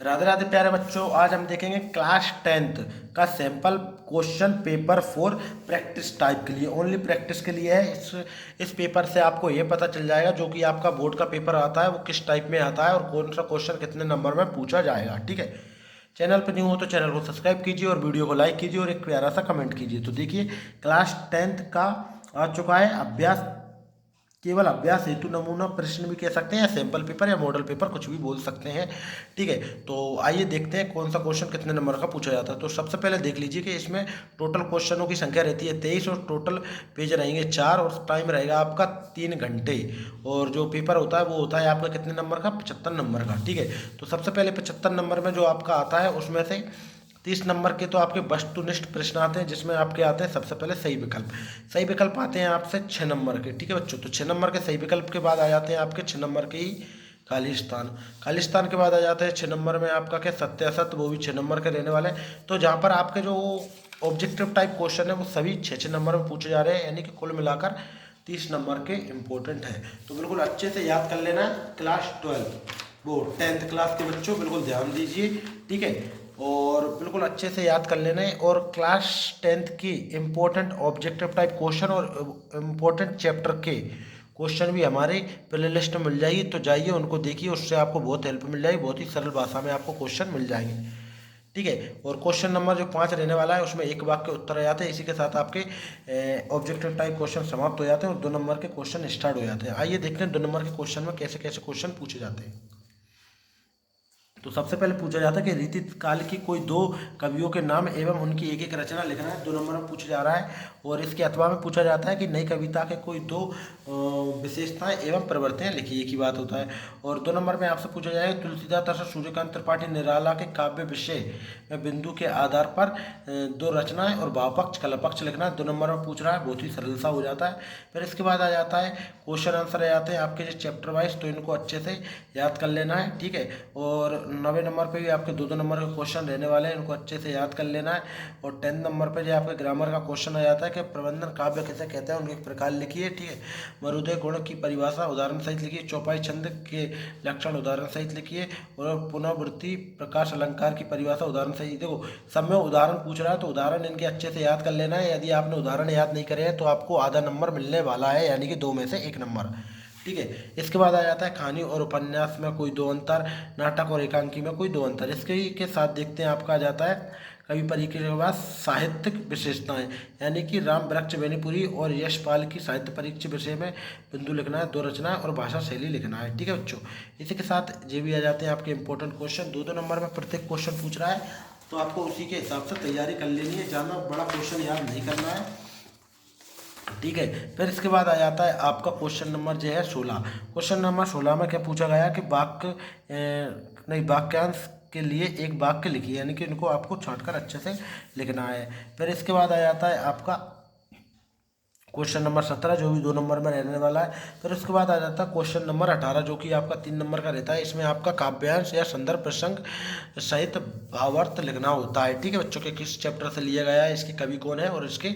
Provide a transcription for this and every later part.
राधे राधे प्यारे बच्चों, आज हम देखेंगे क्लास 10th का sample question paper 4 practice type के लिए। ओनली प्रैक्टिस के लिए है। इस पेपर से आपको ये पता चल जाएगा जो कि आपका बोर्ड का पेपर आता है वो किस टाइप में आता है और कौन सा क्वेश्चन कितने नंबर में पूछा जाएगा। ठीक है, चैनल पर न्यू हो तो चैनल को सब्सक्राइब कीजिए और वीडियो को लाइक कीजिए और एक प्यारा सा कमेंट कीजिए। तो देखिए, क्लास 10th का आ चुका है अभ्यास, केवल अभ्यास हेतु नमूना प्रश्न भी कह सकते हैं या सैंपल पेपर या मॉडल पेपर, कुछ भी बोल सकते हैं। ठीक है, तो आइए देखते हैं कौन सा क्वेश्चन कितने नंबर का पूछा जाता है। तो सबसे पहले देख लीजिए कि इसमें टोटल क्वेश्चनों की संख्या रहती है 23 और टोटल पेज रहेंगे 4 और टाइम रहेगा आपका 3 घंटे। और जो पेपर होता है वो होता है आपका कितने नंबर का, 75 नंबर का। ठीक है, तो सबसे पहले 75 नंबर में जो आपका आता है उसमें से 30 नंबर के तो आपके वस्तुनिष्ठ प्रश्न आते हैं, जिसमें आपके आते हैं सबसे पहले सही विकल्प। सही विकल्प आते हैं आपसे 6 नंबर के। ठीक है बच्चों, तो 6 नंबर के सही विकल्प के बाद आ जाते हैं आपके 6 नंबर के ही खाली स्थान। खाली स्थान के बाद आ जाते हैं 6 नंबर में आपका क्या, सत्य असत्य, वो भी 6 नंबर के रहने वाले हैं। तो जहाँ पर आपके जो ऑब्जेक्टिव टाइप क्वेश्चन है वो सभी 6 नंबर में पूछे जा रहे हैं, यानी कि कुल मिलाकर 30 नंबर के इम्पोर्टेंट है। तो बिल्कुल अच्छे से याद कर लेना है। क्लास 12 वो 10th क्लास के बच्चों बिल्कुल ध्यान दीजिए। ठीक है, और बिल्कुल अच्छे से याद कर लेना है। और क्लास 10th की इम्पोर्टेंट ऑब्जेक्टिव टाइप क्वेश्चन और इम्पोर्टेंट चैप्टर के क्वेश्चन भी हमारे प्ले लिस्ट में मिल जाएगी, तो जाइए उनको देखिए, उससे आपको बहुत हेल्प मिल जाएगी। बहुत ही सरल भाषा में आपको क्वेश्चन मिल जाएंगे। ठीक है, और क्वेश्चन नंबर जो 5 रहने वाला है उसमें एक वाक्य उत्तर आ जाते हैं। इसी के साथ आपके ऑब्जेक्टिव टाइप क्वेश्चन समाप्त हो जाते हैं और 2 नंबर के क्वेश्चन स्टार्ट हो जाते हैं। आइए देखते हैं 2 नंबर के क्वेश्चन में कैसे कैसे क्वेश्चन पूछे जाते हैं। तो सबसे पहले पूछा जाता है कि रीति काल की कोई 2 कवियों के नाम एवं उनकी एक एक रचना लिखना है। 2 नंबर में पूछा जा रहा है। और इसके अथवा में पूछा जाता है कि नई कविता के कोई 2 विशेषताएं एवं प्रवृत्तियां लिखिए, एक ही बात होता है। और 2 नंबर में आपसे पूछा जाएगा तुलसीदास तथा सूर्यकांत त्रिपाठी निराला के काव्य विषय में बिंदु के आधार पर 2 रचनाएं और भावपक्ष कलपक्ष लिखना है। 2 नंबर में पूछ रहा है, बहुत ही सरल सा हो जाता है। फिर इसके बाद आ जाता है क्वेश्चन आंसर आ जाते हैं आपके जो चैप्टर वाइज, तो इनको अच्छे से याद कर लेना है। ठीक है, और 9वें नंबर पे भी आपके 2 नंबर के क्वेश्चन रहने वाले हैं, इनको अच्छे से याद कर लेना है। और 10 नंबर पे जो आपके ग्रामर का क्वेश्चन आ जाता है कि प्रबंधन काव्य किसे कहते हैं, उनके प्रकार लिखिए। ठीक है, मरुदय गुण की परिभाषा उदाहरण सहित लिखिए। चौपाई छंद के लक्षण उदाहरण सहित लिखिए। और पुनर्वृत्ति प्रकाश अलंकार की परिभाषा उदाहरण सहित। देखो, सब में उदाहरण पूछ रहा है तो उदाहरण इनके अच्छे से याद कर लेना है। यदि आपने उदाहरण याद नहीं करे हैं तो आपको आधा नंबर मिलने वाला है, यानी कि 2 में से 1 नंबर। ठीक है, इसके बाद आ जाता है कहानी और उपन्यास में कोई 2 अंतर, नाटक और एकांकी में कोई 2 अंतर। इसके के साथ देखते हैं आपका आ जाता है कवि परिचय के बाद साहित्यिक विशेषताएं, यानी कि राम वृक्ष बेनीपुरी और यशपाल की साहित्य परिचय विषय में बिंदु लिखना है, 2 रचनाएं और भाषा शैली लिखना है। ठीक है बच्चों, इसी के साथ ये भी आ जाते हैं आपके इंपॉर्टेंट क्वेश्चन। 2 नंबर में प्रत्येक क्वेश्चन पूछ रहा है, तो आपको उसी के हिसाब से तैयारी कर लेनी है, ज़्यादा बड़ा क्वेश्चन याद नहीं करना है। ठीक है, फिर इसके बाद आ जाता है आपका क्वेश्चन नंबर जो है 16। क्वेश्चन नंबर 16 में क्या पूछा गया कि वाक्य नहीं, वाक्यांश के लिए एक वाक्य लिखिए, यानी कि इनको आपको छांटकर अच्छे से लिखना है। फिर इसके बाद आ जाता है आपका क्वेश्चन नंबर 17 जो भी 2 नंबर में रहने वाला है। फिर उसके बाद आ जाता है क्वेश्चन नंबर 18 जो कि आपका 3 नंबर का रहता है। इसमें आपका काव्यांश या संदर्भ प्रसंग सहित भावार्थ लिखना होता है। ठीक है बच्चों, के किस चैप्टर से लिया गया है, इसके कवि कौन है और इसके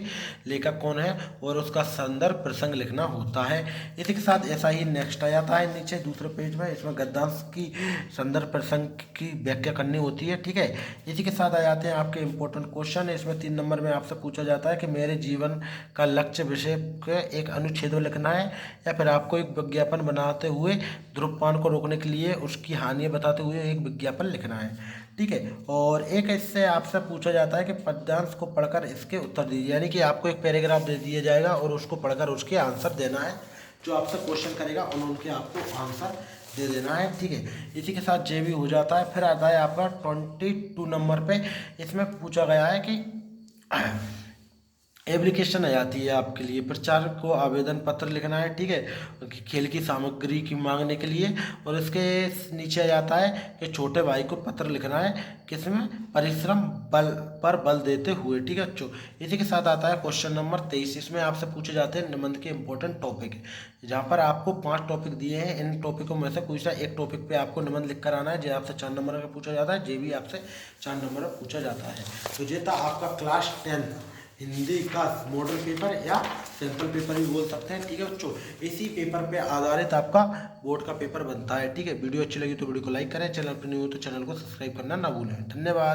लेखक कौन है, और उसका संदर्भ प्रसंग लिखना होता है। इसी के साथ ऐसा ही नेक्स्ट आ जाता है नीचे दूसरे पेज में, इसमें गद्यांश की संदर्भ प्रसंग की व्याख्या करनी होती है। ठीक है, इसी के साथ आ जाते हैं आपके इंपॉर्टेंट क्वेश्चन। इसमें 3 नंबर में आपसे पूछा जाता है कि मेरे जीवन का लक्ष्य विषय के एक अनुच्छेद में लिखना है, या फिर आपको एक विज्ञापन बनाते हुए धूम्रपान को रोकने के लिए उसकी हानि बताते हुए एक विज्ञापन लिखना है। ठीक है, और एक इससे आपसे पूछा जाता है कि पद्यांश को पढ़कर इसके उत्तर दीजिए, यानी कि आपको एक पैराग्राफ दे दिया जाएगा और उसको पढ़कर उसके आंसर देना है। जो आपसे क्वेश्चन करेगा उनके आपको आंसर दे देना है। ठीक है, इसी के साथ जे भी हो जाता है। फिर आता है आपका 22 नंबर पे, इसमें पूछा गया है कि एप्लीकेशन आ जाती है आपके लिए, प्रचार को आवेदन पत्र लिखना है। ठीक है, खेल की सामग्री की मांगने के लिए। और इसके नीचे आ जाता है कि छोटे भाई को पत्र लिखना है, किसमें, परिश्रम बल पर बल देते हुए। ठीक है बच्चों, इसी के साथ आता है क्वेश्चन नंबर 23। इसमें आपसे पूछे जाते हैं निबंध के इंपॉर्टेंट टॉपिक, जहाँ पर आपको 5 टॉपिक दिए हैं। इन टॉपिकों में से कोई सा एक टॉपिक पे आपको निबंध लिख कर आना है, जो आपसे 4 नंबर का पूछा जाता है, जे भी आपसे 4 नंबर का पूछा जाता है। तो ये था आपका क्लास 10 हिंदी का मॉडल पेपर या सैंपल पेपर भी बोल सकते हैं, ठीक है बच्चों। इसी पेपर पे आधारित आपका बोर्ड का पेपर बनता है, ठीक है। वीडियो अच्छी लगी तो वीडियो को लाइक करें, चैनल पर न्यू हो तो चैनल को सब्सक्राइब करना ना भूलें। धन्यवाद।